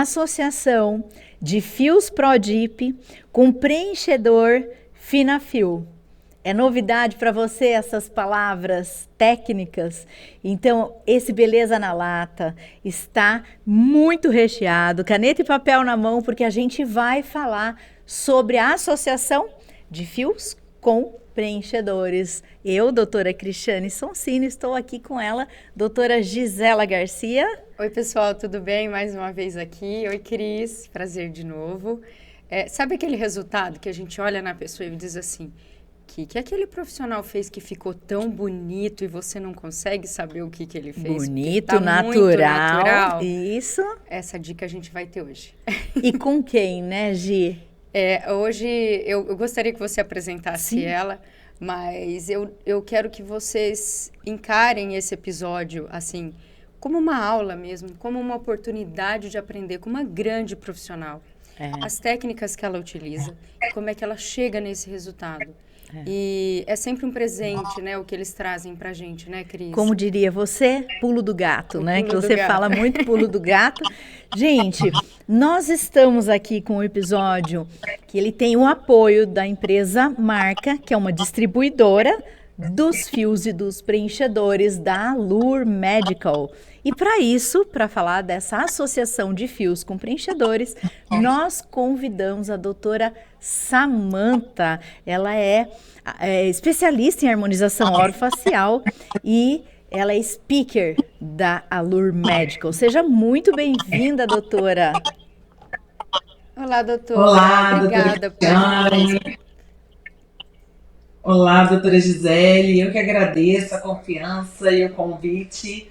associação de fios ProDip com preenchedor Finafil. É novidade para você essas palavras técnicas? Então, esse Beleza na Lata está muito recheado, caneta e papel na mão, porque a gente vai falar sobre a associação de fios com preenchedores. Eu, doutora Cristiane Sonsini, estou aqui com ela, doutora Gisela Garcia. Oi, pessoal, tudo bem? Mais uma vez aqui. Oi, Cris, prazer de novo. Sabe aquele resultado que a gente olha na pessoa e diz assim, que aquele profissional fez que ficou tão bonito e você não consegue saber o que ele fez? Bonito, tá natural. Muito natural. Isso. Essa dica a gente vai ter hoje. E com quem, né, Gi? Hoje eu gostaria que você apresentasse Sim. ela, mas eu quero que vocês encarem esse episódio, assim, como uma aula mesmo, como uma oportunidade de aprender com uma grande profissional. As técnicas que ela utiliza, como é que ela chega nesse resultado. E é sempre um presente, né, o que eles trazem pra gente, né, Cris? Como diria você, pulo do gato, né? Pulo Que do você gato. fala muito pulo do gato. Gente, nós estamos aqui com um episódio que ele tem o apoio da empresa Marca, que é uma distribuidora dos fios e dos preenchedores da Allure Medical. E para isso, para falar dessa associação de fios com preenchedores, nós convidamos a doutora Samantha. Ela é especialista em harmonização orofacial e ela é speaker da Allure Medical. Seja muito bem-vinda, doutora. Olá, doutora. Olá, Obrigada doutora Cristiane. Olá, doutora Gisele. Eu que agradeço a confiança e o convite.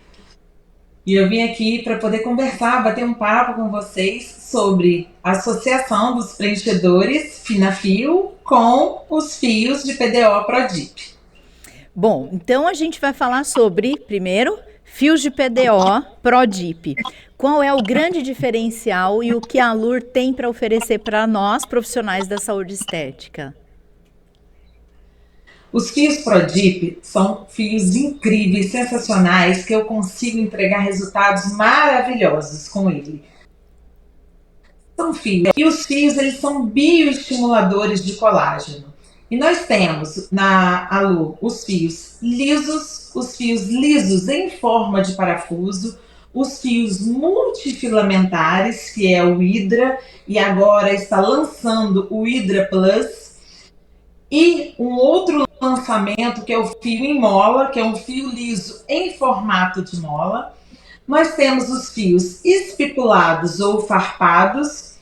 E eu vim aqui para poder conversar, bater um papo com vocês sobre a associação dos preenchedores Finafil com os fios de PDO ProDip. Bom, então a gente vai falar sobre, primeiro, fios de PDO ProDip. Qual é o grande diferencial e o que a Allure tem para oferecer para nós, profissionais da saúde estética? Os fios ProDip são fios incríveis, sensacionais, que eu consigo entregar resultados maravilhosos com ele. São fios. E os fios, eles são bioestimuladores de colágeno. E nós temos na Allure os fios lisos em forma de parafuso, os fios multifilamentares, que é o Hydra, e agora está lançando o Hydra Plus, e um outro lançamento que é o fio em mola, que é um fio liso em formato de mola. Nós temos os fios espiculados ou farpados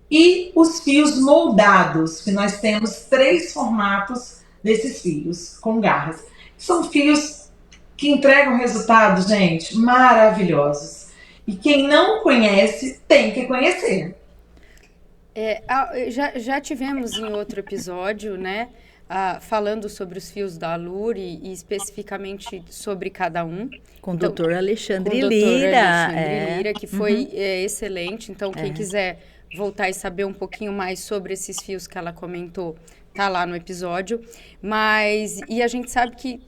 e os fios moldados, que nós temos 3 formatos desses fios com garras. São fios que entregam resultados, gente, maravilhosos. E quem não conhece tem que conhecer. Já tivemos em outro episódio, né, falando sobre os fios da Allure e especificamente sobre cada um. Com o doutor Alexandre com o Lira. Alexandre Lira, que foi excelente. Então, quem quiser voltar e saber um pouquinho mais sobre esses fios que ela comentou, tá lá no episódio. E a gente sabe que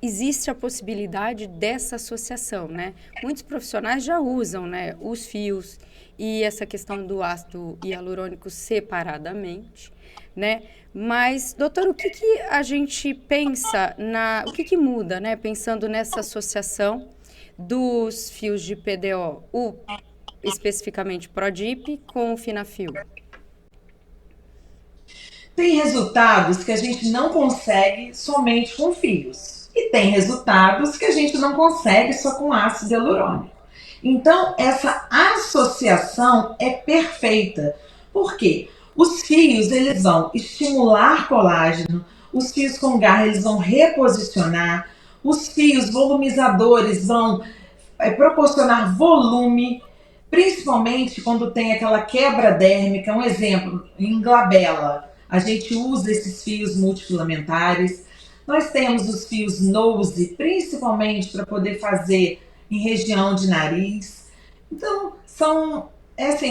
existe a possibilidade dessa associação, né? Muitos profissionais já usam, né, os fios e essa questão do ácido hialurônico separadamente, né? Mas, doutor, o que a gente pensa o que muda, né? Pensando nessa associação dos fios de PDO, especificamente ProDip com o Finafil. Tem resultados que a gente não consegue somente com fios. E tem resultados que a gente não consegue só com ácido hialurônico. Então, essa associação é perfeita. Por quê? Os fios, eles vão estimular colágeno, os fios com garra, eles vão reposicionar, os fios volumizadores vão proporcionar volume, principalmente quando tem aquela quebra dérmica. Um exemplo, em glabela, a gente usa esses fios multifilamentares. Nós temos os fios nose, principalmente para poder fazer em região de nariz. Então,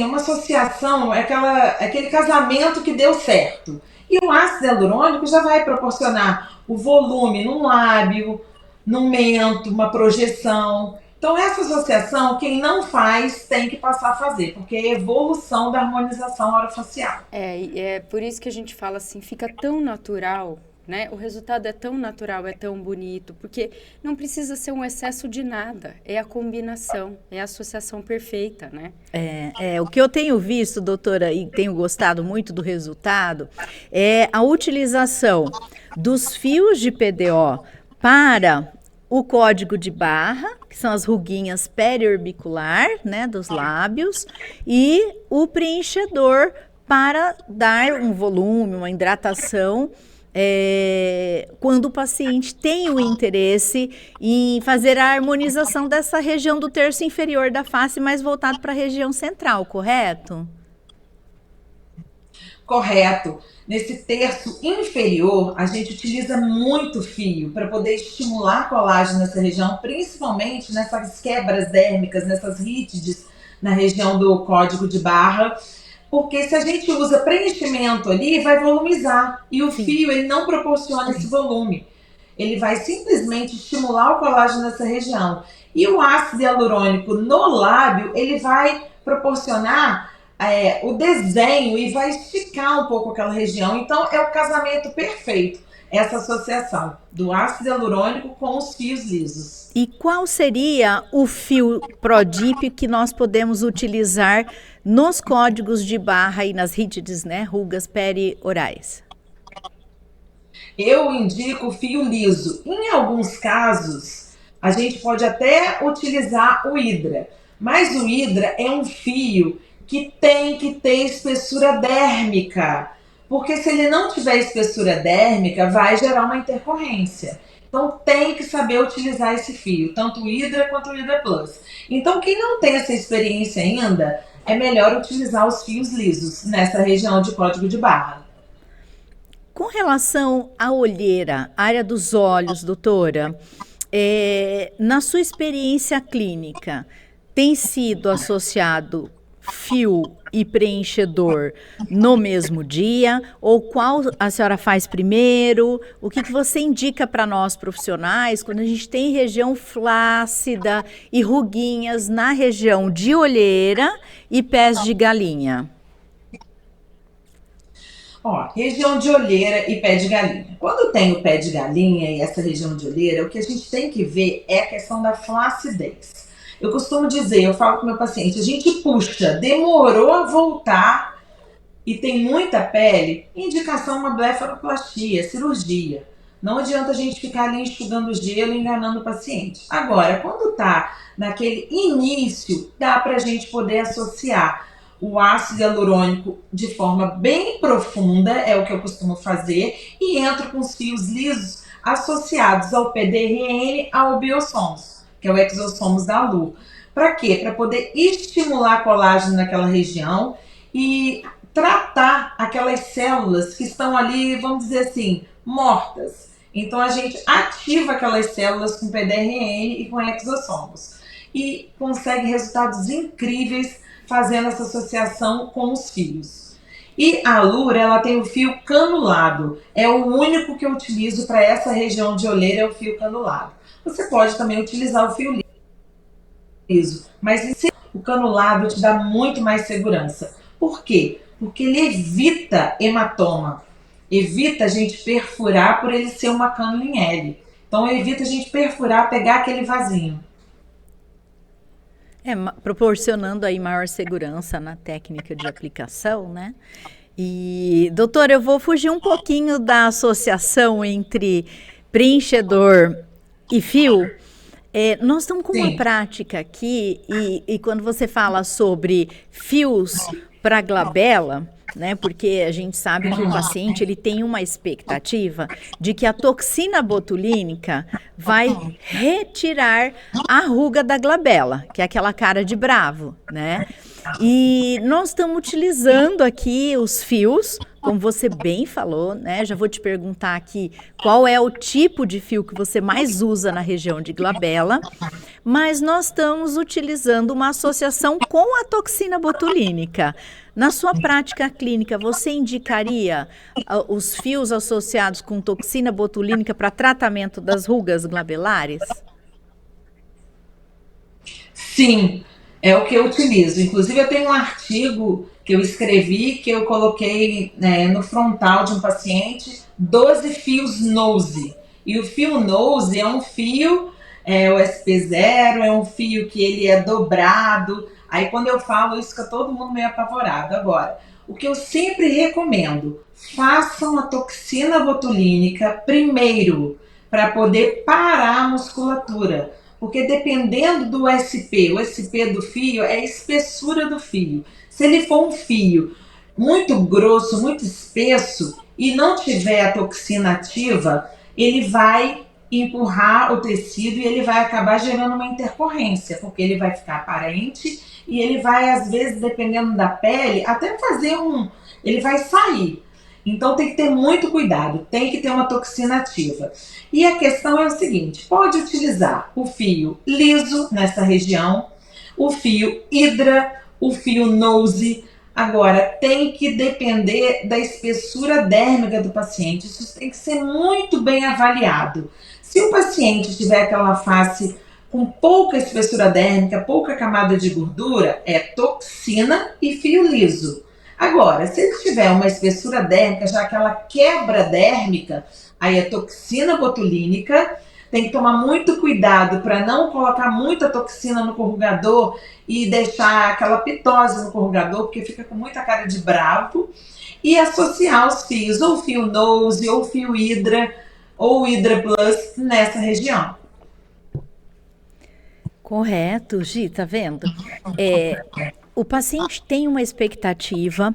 uma associação, aquele casamento que deu certo. E o ácido hialurônico já vai proporcionar o volume num lábio, num mento, uma projeção. Então, essa associação, quem não faz, tem que passar a fazer, porque é a evolução da harmonização orofacial. É por isso que a gente fala assim, fica tão natural, né? O resultado é tão natural, é tão bonito, porque não precisa ser um excesso de nada, é a combinação, é a associação perfeita, né? O que eu tenho visto, doutora, e tenho gostado muito do resultado, é a utilização dos fios de PDO para o código de barra, que são as ruguinhas periorbicular, né, dos lábios, e o preenchedor para dar um volume, uma hidratação, quando o paciente tem o interesse em fazer a harmonização dessa região do terço inferior da face, mais voltado para a região central, correto? Correto. Nesse terço inferior, a gente utiliza muito fio para poder estimular colágeno nessa região, principalmente nessas quebras dérmicas, nessas rítides na região do código de barra, porque se a gente usa preenchimento ali, vai volumizar, e o fio ele não proporciona esse volume. Ele vai simplesmente estimular o colágeno nessa região. E o ácido hialurônico no lábio, ele vai proporcionar o desenho e vai esticar um pouco aquela região. Então, é o casamento perfeito, essa associação do ácido hialurônico com os fios lisos. E qual seria o fio Prodípio que nós podemos utilizar nos códigos de barra e nas rítides, né, rugas periorais? Eu indico o fio liso. Em alguns casos, a gente pode até utilizar o hidra, mas o hidra é um fio que tem que ter espessura dérmica, porque se ele não tiver espessura dérmica, vai gerar uma intercorrência. Então tem que saber utilizar esse fio, tanto o Hydra quanto o Hydra Plus. Então quem não tem essa experiência ainda, é melhor utilizar os fios lisos nessa região de código de barra. Com relação à olheira, área dos olhos, doutora, na sua experiência clínica, tem sido associado fio e preenchedor no mesmo dia? Ou qual a senhora faz primeiro? O que você indica para nós profissionais quando a gente tem região flácida e ruguinhas na região de olheira e pés de galinha? Região de olheira e pé de galinha. Quando tem o pé de galinha e essa região de olheira, o que a gente tem que ver é a questão da flacidez. Eu costumo dizer, eu falo com o meu paciente, a gente puxa, demorou a voltar e tem muita pele, indicação uma blefaroplastia, cirurgia. Não adianta a gente ficar ali enxugando o gelo e enganando o paciente. Agora, quando tá naquele início, dá pra gente poder associar o ácido hialurônico de forma bem profunda, é o que eu costumo fazer, e entro com os fios lisos associados ao PDRN, ao Biosomos, que é o Exosomos da Lu. Para quê? Para poder estimular colágeno naquela região e tratar aquelas células que estão ali, vamos dizer assim, mortas. Então a gente ativa aquelas células com PDRN e com Exosomos e consegue resultados incríveis fazendo essa associação com os fios. E a Allura, ela tem o fio canulado. É o único que eu utilizo para essa região de olheira, é o fio canulado. Você pode também utilizar o fio liso, mas o canulado te dá muito mais segurança. Por quê? Porque ele evita hematoma. Evita a gente perfurar por ele ser uma cânula em L. Então evita a gente perfurar, pegar aquele vasinho. Proporcionando aí maior segurança na técnica de aplicação, né? E, doutora, eu vou fugir um pouquinho da associação entre preenchedor e fio. Nós estamos com uma prática aqui, e quando você fala sobre fios para glabela, né? Porque a gente sabe que o paciente ele tem uma expectativa de que a toxina botulínica vai retirar a ruga da glabela, que é aquela cara de bravo, né? E nós estamos utilizando aqui os fios, como você bem falou, né? Já vou te perguntar aqui qual é o tipo de fio que você mais usa na região de glabela, mas nós estamos utilizando uma associação com a toxina botulínica. Na sua prática clínica, você indicaria os fios associados com toxina botulínica para tratamento das rugas glabelares? Sim, é o que eu utilizo. Inclusive, eu tenho um artigo que eu escrevi, que eu coloquei, né, no frontal de um paciente, 12 fios Nose. E o fio Nose é um fio, USB0, é um fio que ele é dobrado. Aí, quando eu falo isso, fica todo mundo meio apavorado. Agora, o que eu sempre recomendo, façam a toxina botulínica primeiro, para poder parar a musculatura. Porque dependendo do USP, o USP do fio é a espessura do fio. Se ele for um fio muito grosso, muito espesso e não tiver a toxina ativa, ele vai empurrar o tecido e ele vai acabar gerando uma intercorrência, porque ele vai ficar aparente e ele vai, às vezes, dependendo da pele, até fazer um. Ele vai sair. Então tem que ter muito cuidado, tem que ter uma toxina ativa. E a questão é o seguinte: pode utilizar o fio liso nessa região, o fio hidra, o fio nose. Agora, tem que depender da espessura dérmica do paciente. Isso tem que ser muito bem avaliado. Se o paciente tiver aquela face com pouca espessura dérmica, pouca camada de gordura, é toxina e fio liso. Agora, se ele tiver uma espessura dérmica, já aquela quebra dérmica, aí é toxina botulínica. Tem que tomar muito cuidado para não colocar muita toxina no corrugador e deixar aquela pitose no corrugador, porque fica com muita cara de bravo. E associar os fios, ou fio Nose, ou fio Hydra, ou Hydra Plus nessa região. Correto, Gi, tá vendo? O paciente tem uma expectativa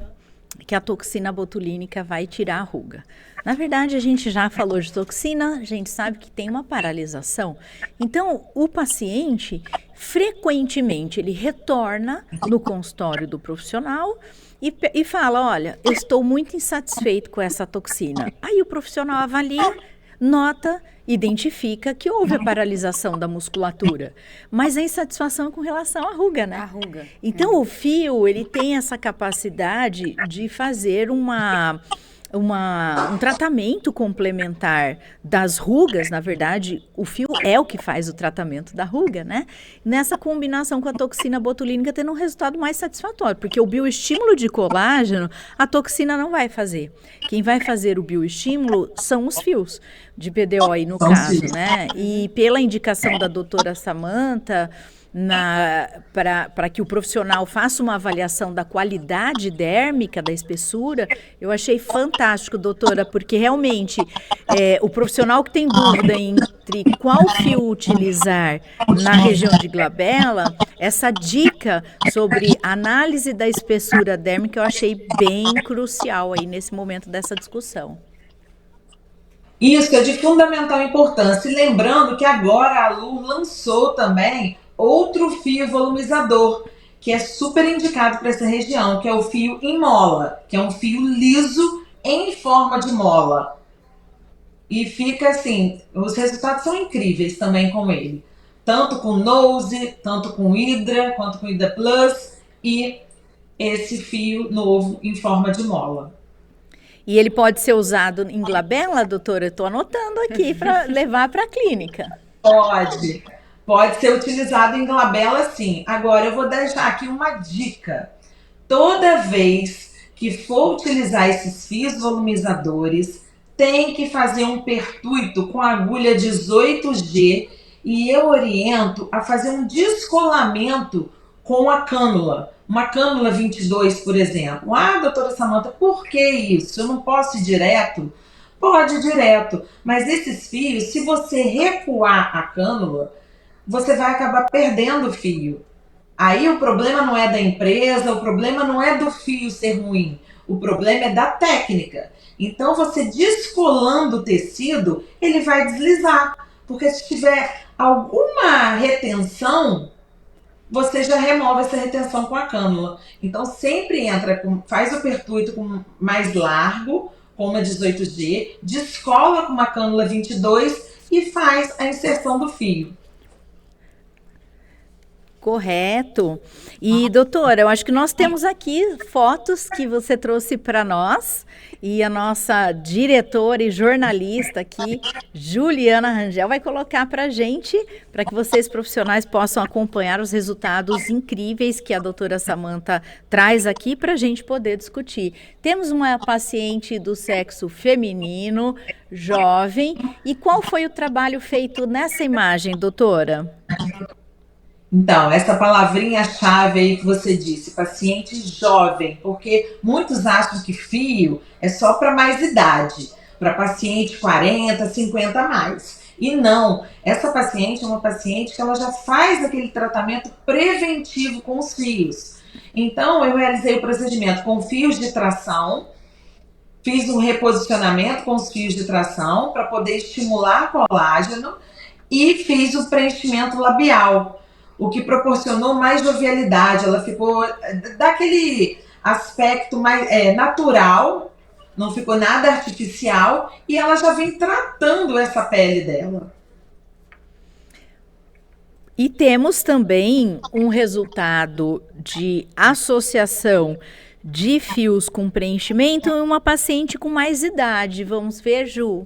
que a toxina botulínica vai tirar a ruga. Na verdade, a gente já falou de toxina, a gente sabe que tem uma paralisação. Então, o paciente, frequentemente, ele retorna no consultório do profissional e fala: olha, eu estou muito insatisfeito com essa toxina. Aí o profissional avalia, nota, identifica que houve a paralisação da musculatura, mas a insatisfação é com relação à ruga, né? A ruga. Então, o fio, ele tem essa capacidade de fazer um tratamento complementar das rugas. Na verdade, o fio é o que faz o tratamento da ruga, né? Nessa combinação com a toxina botulínica, tendo um resultado mais satisfatório, porque o bioestímulo de colágeno, a toxina não vai fazer. Quem vai fazer o bioestímulo são os fios de BDO aí no caso, né? E pela indicação da doutora Samantha, para que o profissional faça uma avaliação da qualidade dérmica, da espessura, eu achei fantástico, doutora, porque realmente o profissional que tem dúvida entre qual fio utilizar na região de glabela, essa dica sobre análise da espessura dérmica eu achei bem crucial aí nesse momento dessa discussão. Isso é de fundamental importância. E lembrando que agora a Lu lançou também outro fio volumizador, que é super indicado para essa região, que é o fio em mola, que é um fio liso em forma de mola. E fica assim, os resultados são incríveis também com ele. Tanto com Nose, tanto com Hydra, quanto com Hydra Plus e esse fio novo em forma de mola. E ele pode ser usado em glabela, doutora? Eu estou anotando aqui para levar para a clínica. Pode. Pode ser utilizado em glabela, sim. Agora, eu vou deixar aqui uma dica. Toda vez que for utilizar esses fios volumizadores, tem que fazer um pertuito com a agulha 18G e eu oriento a fazer um descolamento com a cânula. Uma cânula 22, por exemplo. Ah, doutora Samantha, por que isso? Eu não posso ir direto? Pode ir direto. Mas esses fios, se você recuar a cânula, você vai acabar perdendo o fio. Aí o problema não é da empresa, o problema não é do fio ser ruim, o problema é da técnica. Então, você descolando o tecido, ele vai deslizar, porque se tiver alguma retenção, você já remove essa retenção com a cânula. Então, sempre faz o pertuito com mais largo, com uma 18G, descola com uma cânula 22 e faz a inserção do fio. Correto. E, doutora, eu acho que nós temos aqui fotos que você trouxe para nós e a nossa diretora e jornalista aqui, Juliana Rangel, vai colocar para a gente, para que vocês profissionais possam acompanhar os resultados incríveis que a doutora Samantha traz aqui para a gente poder discutir. Temos uma paciente do sexo feminino, jovem, e qual foi o trabalho feito nessa imagem, doutora? Então, essa palavrinha-chave aí que você disse, paciente jovem, porque muitos acham que fio é só para mais idade, para paciente 40, 50 a mais. E não, essa paciente é uma paciente que ela já faz aquele tratamento preventivo com os fios. Então, eu realizei o procedimento com fios de tração, fiz um reposicionamento com os fios de tração para poder estimular colágeno e fiz o preenchimento labial, o que proporcionou mais jovialidade. Ela ficou daquele aspecto mais natural, não ficou nada artificial, e ela já vem tratando essa pele dela. E temos também um resultado de associação de fios com preenchimento em uma paciente com mais idade. Vamos ver, Ju?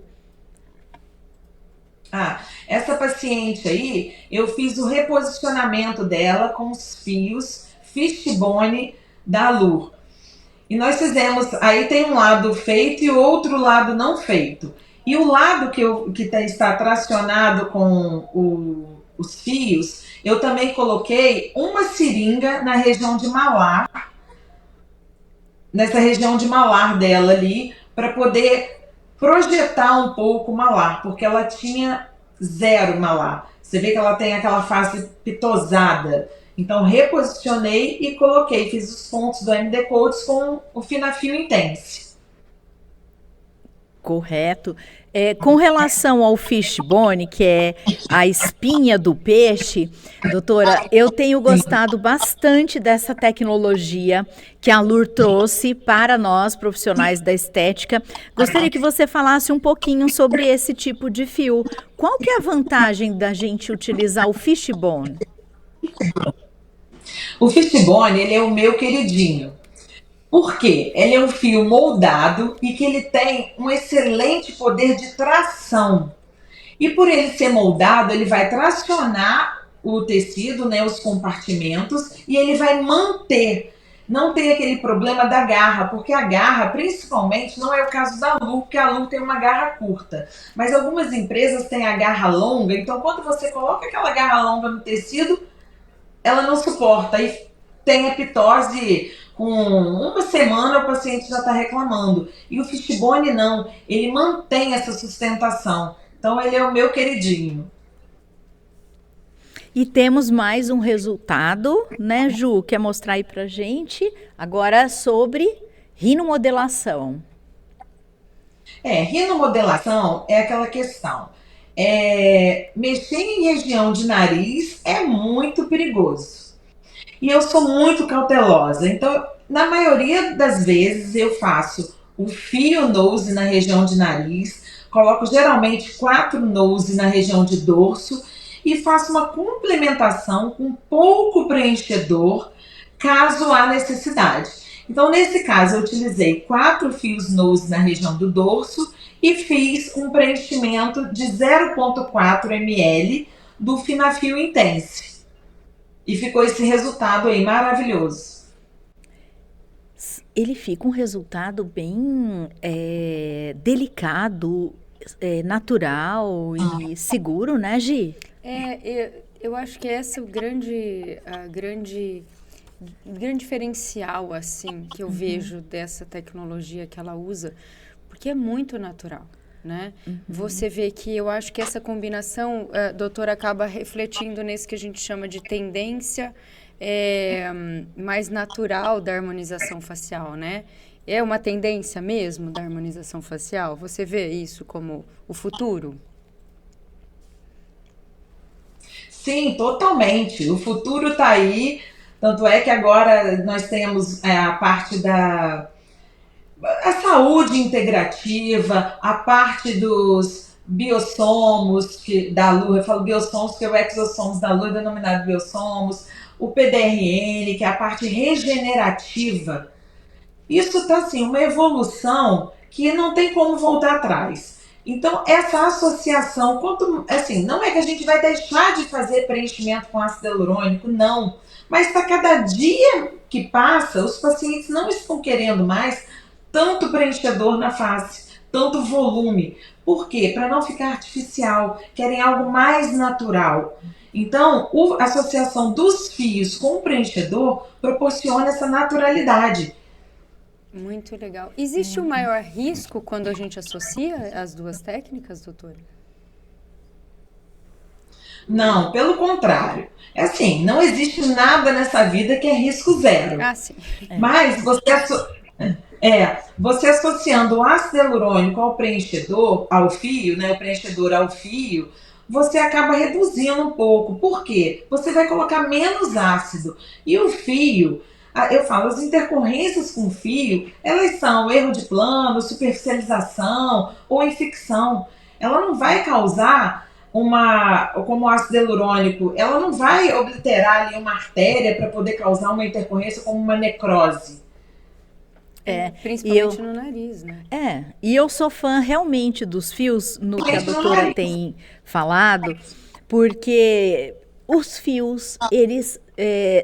Essa paciente aí, eu fiz o reposicionamento dela com os fios Fishbone da Allure. E nós fizemos, aí tem um lado feito e outro lado não feito. E o lado que está tracionado com os fios, eu também coloquei uma seringa na região de malar, nessa região de malar dela ali, para poder projetar um pouco o malar, porque ela tinha zero malar. Você vê que ela tem aquela face pitosada. Então, reposicionei e coloquei, fiz os pontos do MD Coats com o Finafil Intense. Correto. Com relação ao fishbone, que é a espinha do peixe, doutora, eu tenho gostado bastante dessa tecnologia que a Allure trouxe para nós, profissionais da estética. Gostaria que você falasse um pouquinho sobre esse tipo de fio. Qual que é a vantagem da gente utilizar o fishbone? O Fishbone, ele é o meu queridinho. Por quê? Ele é um fio moldado e que ele tem um excelente poder de tração. E por ele ser moldado, ele vai tracionar o tecido, né, os compartimentos, e ele vai manter. Não tem aquele problema da garra, porque a garra, principalmente, não é o caso da Allure, porque a Allure tem uma garra curta. Mas algumas empresas têm a garra longa, então quando você coloca aquela garra longa no tecido, ela não suporta. E tem epitose. Com uma semana o paciente já está reclamando. E o Fishbone não, ele mantém essa sustentação. Então ele é o meu queridinho. E temos mais um resultado, né, Ju? Quer mostrar aí pra gente? Agora sobre rinomodelação. Rinomodelação é aquela questão. Mexer em região de nariz é muito perigoso. E eu sou muito cautelosa. Então, na maioria das vezes, eu faço o fio nose na região de nariz, coloco geralmente 4 nose na região de dorso e faço uma complementação com pouco preenchedor, caso há necessidade. Então, nesse caso, eu utilizei 4 fios nose na região do dorso e fiz um preenchimento de 0,4 ml do Finafil Intense. E ficou esse resultado aí maravilhoso. Ele fica um resultado bem delicado, natural e seguro, né, Gi? Eu acho que esse é o grande diferencial, assim, que eu vejo dessa tecnologia que ela usa, porque é muito natural. Né? Você vê que eu acho que essa combinação, doutor, acaba refletindo nesse que a gente chama de tendência mais natural da harmonização facial, né? É uma tendência mesmo da harmonização facial? Você vê isso como o futuro? Sim, totalmente. O futuro está aí, tanto é que agora nós temos a parte a saúde integrativa, a parte dos biossomos da Allure, eu falo biossomos porque o exossomos da Allure é denominado biossomos, o PDRN, que é a parte regenerativa. Isso está assim, uma evolução que não tem como voltar atrás. Então, essa associação, assim, não é que a gente vai deixar de fazer preenchimento com ácido hialurônico, não. Mas está cada dia que passa, os pacientes não estão querendo mais tanto preenchedor na face, tanto volume. Por quê? Para não ficar artificial, querem algo mais natural. Então, a associação dos fios com o preenchedor proporciona essa naturalidade. Muito legal. Existe um maior risco quando a gente associa as duas técnicas, doutora? Não, pelo contrário. É assim, não existe nada nessa vida que é risco zero. Ah, sim. Mas você associando o ácido hialurônico ao preenchedor, ao fio, né, o preenchedor ao fio, você acaba reduzindo um pouco. Por quê? Você vai colocar menos ácido. E o fio, eu falo, as intercorrências com fio, elas são erro de plano, superficialização ou infecção. Ela não vai causar como o ácido hialurônico, ela não vai obliterar ali uma artéria para poder causar uma intercorrência como uma necrose. Principalmente no nariz, né? E eu sou fã realmente dos fios, no que a doutora tem falado, porque os fios, eles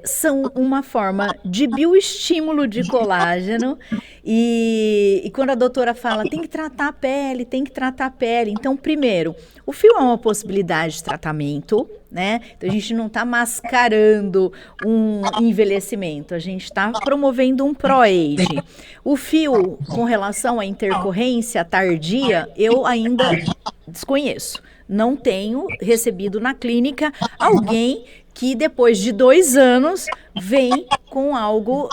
são uma forma de bioestímulo de colágeno e quando a doutora fala, tem que tratar a pele, então, primeiro, o fio é uma possibilidade de tratamento, né? Então, a gente não está mascarando um envelhecimento, a gente está promovendo um pro-age. O fio, com relação à intercorrência tardia, eu ainda desconheço. Não tenho recebido na clínica alguém que depois de 2 anos vem com algo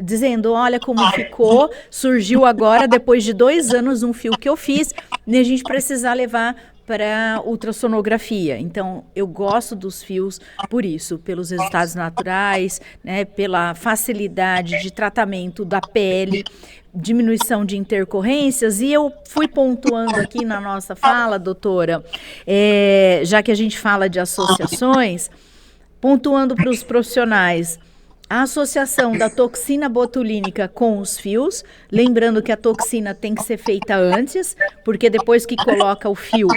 dizendo, olha como ficou, surgiu agora, depois de 2 anos, um fio que eu fiz, e a gente precisar levar para ultrassonografia. Então, eu gosto dos fios por isso, pelos resultados naturais, né, pela facilidade de tratamento da pele, diminuição de intercorrências, e eu fui pontuando aqui na nossa fala, doutora, já que a gente fala de associações, pontuando para os profissionais, a associação da toxina botulínica com os fios, lembrando que a toxina tem que ser feita antes, porque depois que coloca o fio,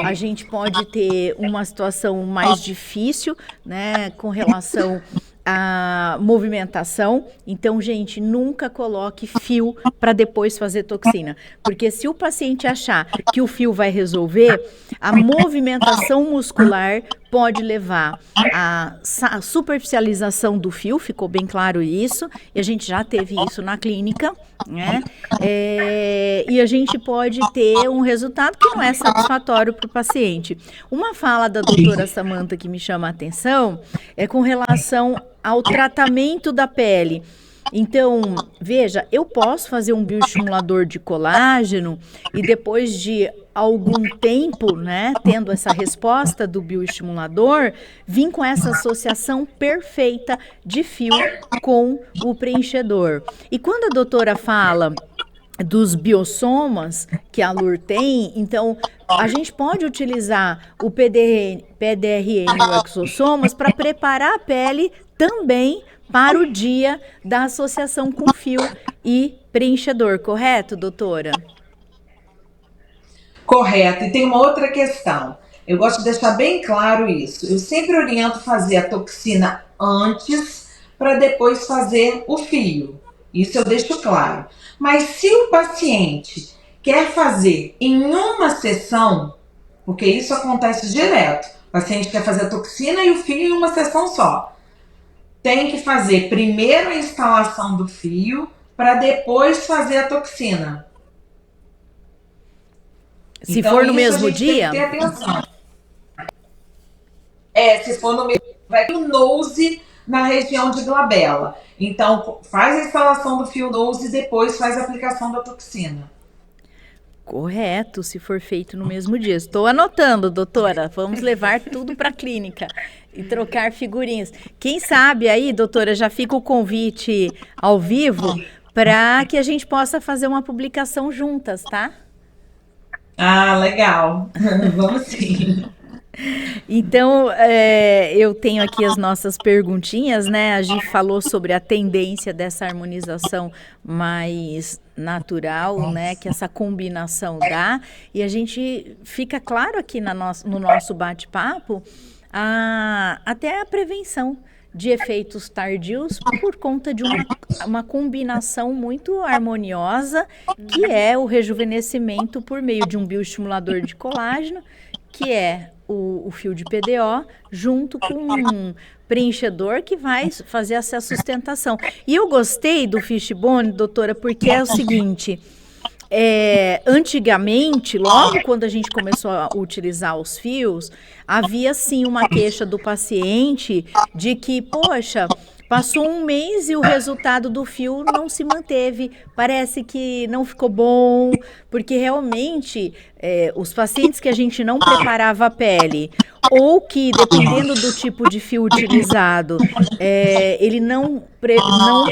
a gente pode ter uma situação mais difícil, né, com relação a movimentação. Então, gente, nunca coloque fio para depois fazer toxina, porque se o paciente achar que o fio vai resolver, a movimentação muscular pode levar à superficialização do fio, ficou bem claro isso, e a gente já teve isso na clínica, né? E a gente pode ter um resultado que não é satisfatório para o paciente. Uma fala da doutora Samantha que me chama a atenção é com relação ao tratamento da pele. Então, veja, eu posso fazer um bioestimulador de colágeno e depois de algum tempo, né, tendo essa resposta do bioestimulador, vim com essa associação perfeita de fio com o preenchedor. E quando a doutora fala dos biossomas que a Lur tem, então a gente pode utilizar o PDRN e o exossomas para preparar a pele também para o dia da associação com fio e preenchedor, correto, doutora? Correto. E tem uma outra questão. Eu gosto de deixar bem claro isso. Eu sempre oriento fazer a toxina antes para depois fazer o fio. Isso eu deixo claro. Mas se o paciente quer fazer em uma sessão, porque isso acontece direto, o paciente quer fazer a toxina e o fio em uma sessão só. Tem que fazer primeiro a instalação do fio para depois fazer a toxina. Se então, for no mesmo dia? Tem que ter atenção. Se for no mesmo dia, vai ter o nose na região de glabela. Então, faz a instalação do fio nose e depois faz a aplicação da toxina. Correto, se for feito no mesmo dia. Estou anotando, doutora. Vamos levar tudo para a clínica e trocar figurinhas. Quem sabe aí, doutora, já fica o convite ao vivo para que a gente possa fazer uma publicação juntas, tá? Ah, legal. Vamos sim. Então, eu tenho aqui as nossas perguntinhas, né? A gente falou sobre a tendência dessa harmonização mais natural, né? Que essa combinação dá. E a gente fica claro aqui no nosso bate-papo até a prevenção de efeitos tardios por conta de uma combinação muito harmoniosa, que é o rejuvenescimento por meio de um bioestimulador de colágeno, que é o fio de PDO, junto com um preenchedor que vai fazer essa sustentação. E eu gostei do Fishbone, doutora, porque é o seguinte... antigamente, logo quando a gente começou a utilizar os fios, havia sim uma queixa do paciente de que, poxa, passou um mês e o resultado do fio não se manteve, parece que não ficou bom, porque realmente os pacientes que a gente não preparava a pele, ou que, dependendo do tipo de fio utilizado, ele não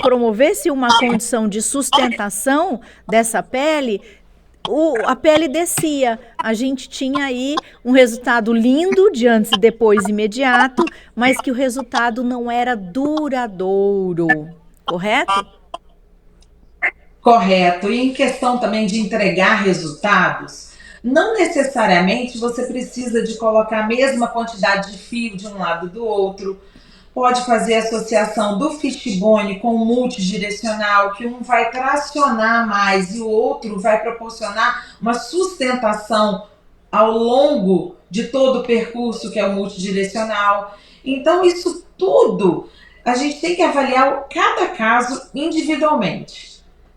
promovesse uma condição de sustentação dessa pele, a pele descia. A gente tinha aí um resultado lindo de antes e depois imediato, mas que o resultado não era duradouro, correto? Correto. E em questão também de entregar resultados, não necessariamente você precisa de colocar a mesma quantidade de fio de um lado do outro. Pode fazer associação do fishbone com o multidirecional, que um vai tracionar mais e o outro vai proporcionar uma sustentação ao longo de todo o percurso, que é o multidirecional. Então, isso tudo a gente tem que avaliar cada caso individualmente.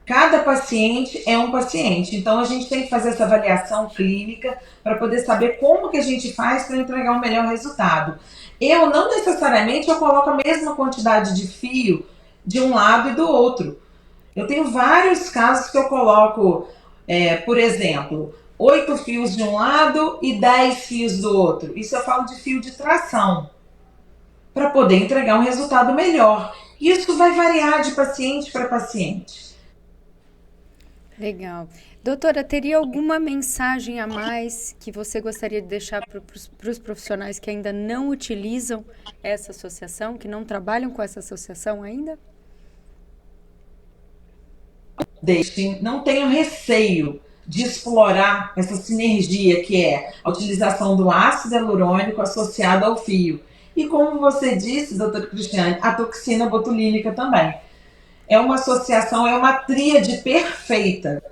Cada paciente é um paciente, então a gente tem que fazer essa avaliação clínica para poder saber como que a gente faz para entregar um melhor resultado. Eu não necessariamente coloco a mesma quantidade de fio de um lado e do outro. Eu tenho vários casos que eu coloco, por exemplo, 8 fios de um lado e 10 fios do outro. Isso eu falo de fio de tração, para poder entregar um resultado melhor. Isso vai variar de paciente para paciente. Legal. Doutora, teria alguma mensagem a mais que você gostaria de deixar para os profissionais que ainda não utilizam essa associação, que não trabalham com essa associação ainda? Deixem, não tenham receio de explorar essa sinergia que é a utilização do ácido hialurônico associado ao fio. E como você disse, doutora Cristiane, a toxina botulínica também. É uma associação, é uma tríade perfeita.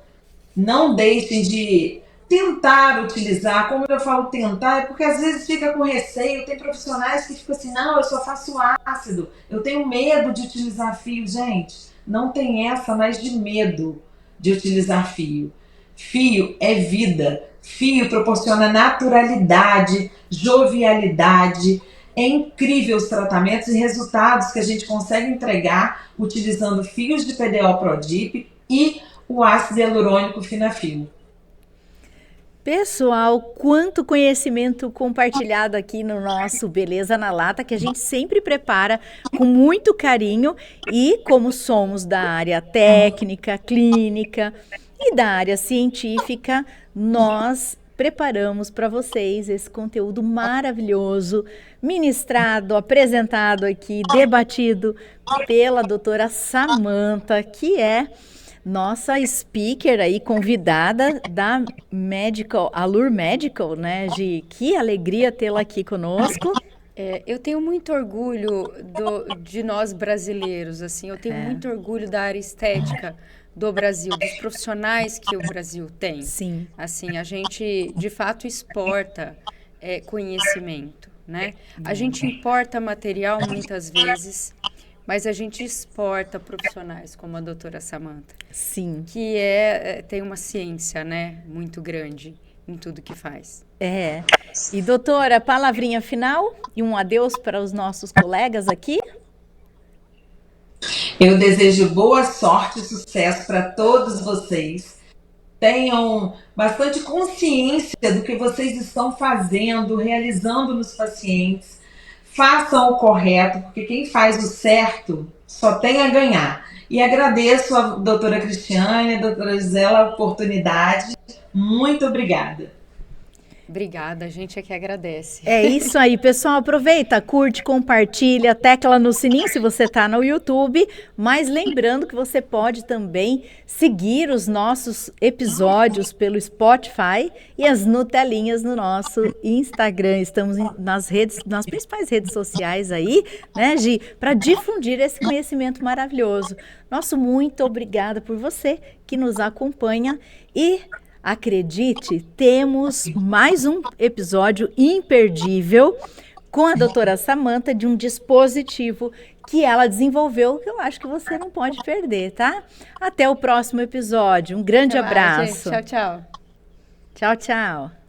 Não deixem de tentar utilizar. Como eu falo tentar, é porque às vezes fica com receio. Tem profissionais que ficam assim, não, eu só faço ácido, eu tenho medo de utilizar fio. Gente, não tem essa mais de medo de utilizar fio. Fio é vida. Fio proporciona naturalidade, jovialidade. É incrível os tratamentos e resultados que a gente consegue entregar utilizando fios de PDO Prodip e o ácido hialurônico Finafil. Pessoal, quanto conhecimento compartilhado aqui no nosso Beleza na Lata, que a gente sempre prepara com muito carinho, e como somos da área técnica, clínica e da área científica, nós preparamos para vocês esse conteúdo maravilhoso, ministrado, apresentado aqui, debatido pela doutora Samantha, que é nossa speaker aí, convidada da Allure Medical, né, Gi? Que alegria tê-la aqui conosco. Eu tenho muito orgulho de nós brasileiros, assim, eu tenho muito orgulho da área estética do Brasil, dos profissionais que o Brasil tem. Sim. Assim, a gente, de fato, exporta conhecimento, né? A gente importa material muitas vezes, mas a gente exporta profissionais, como a doutora Samantha. Sim. Que tem uma ciência, né, muito grande em tudo que faz. E doutora, palavrinha final e um adeus para os nossos colegas aqui? Eu desejo boa sorte e sucesso para todos vocês. Tenham bastante consciência do que vocês estão fazendo, realizando nos pacientes. Façam o correto, porque quem faz o certo só tem a ganhar. E agradeço a doutora Cristiane, a doutora Gisela, a oportunidade. Muito obrigada. Obrigada, a gente é que agradece. É isso aí, pessoal. Aproveita, curte, compartilha, tecla no sininho se você está no YouTube. Mas lembrando que você pode também seguir os nossos episódios pelo Spotify e as Nutelinhas no nosso Instagram. Estamos nas principais redes sociais aí, né, Gi, para difundir esse conhecimento maravilhoso. Nosso muito obrigada por você que nos acompanha e acredite, temos mais um episódio imperdível com a doutora Samantha de um dispositivo que ela desenvolveu, que eu acho que você não pode perder, tá? Até o próximo episódio. Um grande Até lá, abraço. gente. Tchau, tchau. Tchau, tchau.